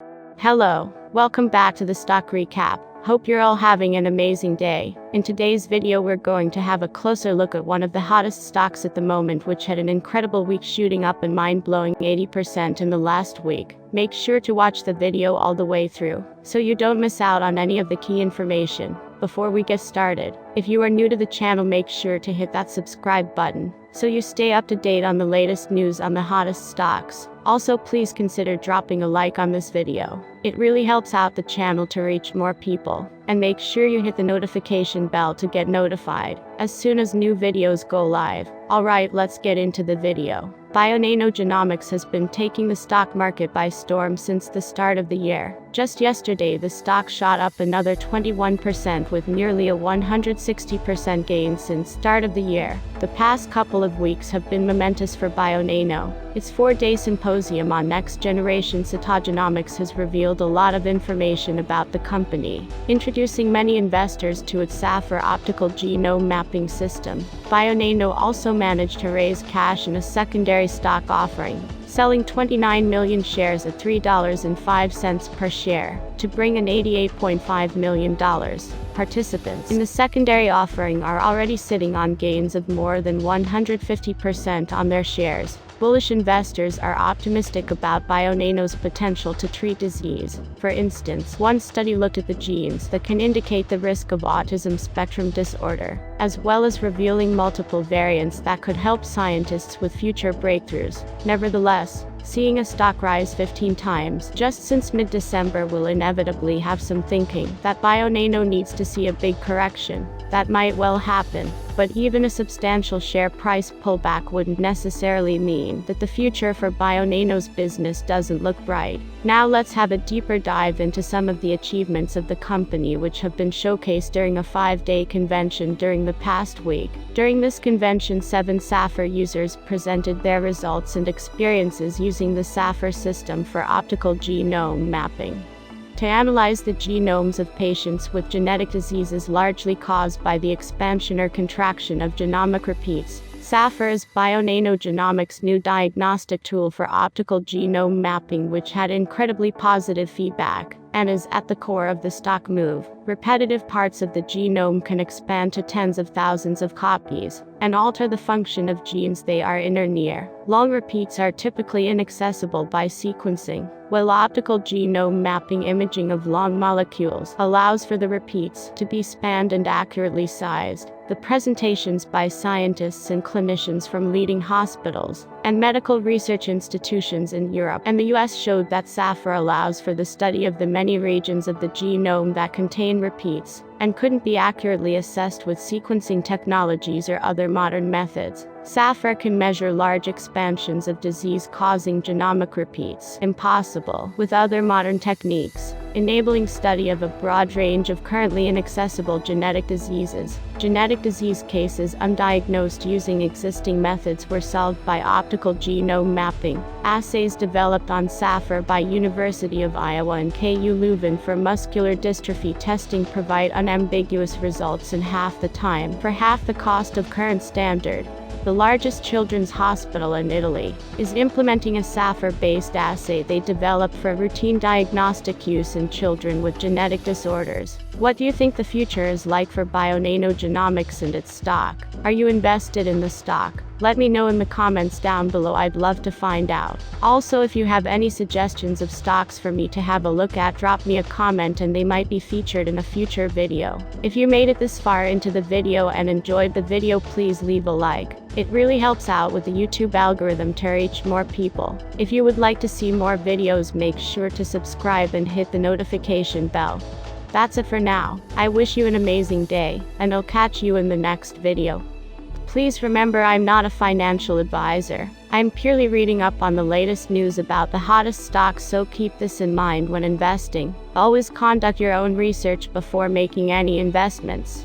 Hello, welcome back to the stock recap. Hope you're all having an amazing day. In today's video we're going to have a closer look at one of the hottest stocks at the moment, which had an incredible week, shooting up a mind-blowing 80% in the last week. Make sure to watch the video all the way through, so you don't miss out on any of the key information. Before we get started, if you are new to the channel, make sure to hit that subscribe button, so you stay up to date on the latest news on the hottest stocks. Also, please consider dropping a like on this video. It really helps out the channel to reach more people. And make sure you hit the notification bell to get notified as soon as new videos go live. Alright, let's get into the video. BioNano Genomics has been taking the stock market by storm since the start of the year. Just yesterday, the stock shot up another 21%, with nearly a 160% gain since start of the year. The past couple of weeks have been momentous for BioNano. Its 4-day symposium on next-generation cytogenomics has revealed a lot of information about the company, introducing many investors to its SAFR optical genome mapping system. BioNano also managed to raise cash in a secondary stock offering, selling 29 million shares at $3.05 per share, to bring in $88.5 million. Participants in the secondary offering are already sitting on gains of more than 150% on their shares. Bullish investors are optimistic about BioNano's potential to treat disease. For instance, one study looked at the genes that can indicate the risk of autism spectrum disorder, as well as revealing multiple variants that could help scientists with future breakthroughs. Nevertheless, seeing a stock rise 15 times just since mid-December will inevitably have some thinking that BioNano needs to see a big correction. That might well happen, but even a substantial share price pullback wouldn't necessarily mean that the future for BioNano's business doesn't look bright. Now let's have a deeper dive into some of the achievements of the company, which have been showcased during a 5-day convention during the past week. During this convention, 7 SAFR users presented their results and experiences using the SAFR system for optical genome mapping to analyze the genomes of patients with genetic diseases largely caused by the expansion or contraction of genomic repeats. SAFR is BioNano Genomics' new diagnostic tool for optical genome mapping, which had incredibly positive feedback and is at the core of the stock move. Repetitive parts of the genome can expand to tens of thousands of copies and alter the function of genes they are in or near. Long repeats are typically inaccessible by sequencing, while optical genome mapping imaging of long molecules allows for the repeats to be spanned and accurately sized. The presentations by scientists and clinicians from leading hospitals and medical research institutions in Europe and the US showed that SAFR allows for the study of the many regions of the genome that contain repeats and couldn't be accurately assessed with sequencing technologies or other modern methods. SAFR can measure large expansions of disease-causing genomic repeats, impossible with other modern techniques, enabling study of a broad range of currently inaccessible genetic diseases. Genetic disease cases undiagnosed using existing methods were solved by optical genome mapping. Assays developed on SAFR by University of Iowa and KU Leuven for muscular dystrophy testing provide unambiguous results in half the time for half the cost of current standard. The largest children's hospital in Italy is implementing a SAFR-based assay they developed for routine diagnostic use in children with genetic disorders. What do you think the future is like for BioNano Genomics and its stock? Are you invested in the stock? Let me know in the comments down below. I'd love to find out. Also, if you have any suggestions of stocks for me to have a look at, drop me a comment and they might be featured in a future video. If you made it this far into the video and enjoyed the video, please leave a like. It really helps out with the YouTube algorithm to reach more people. If you would like to see more videos, make sure to subscribe and hit the notification bell. That's it for now. I wish you an amazing day, and I'll catch you in the next video. Please remember, I'm not a financial advisor. I'm purely reading up on the latest news about the hottest stocks, so keep this in mind when investing. Always conduct your own research before making any investments.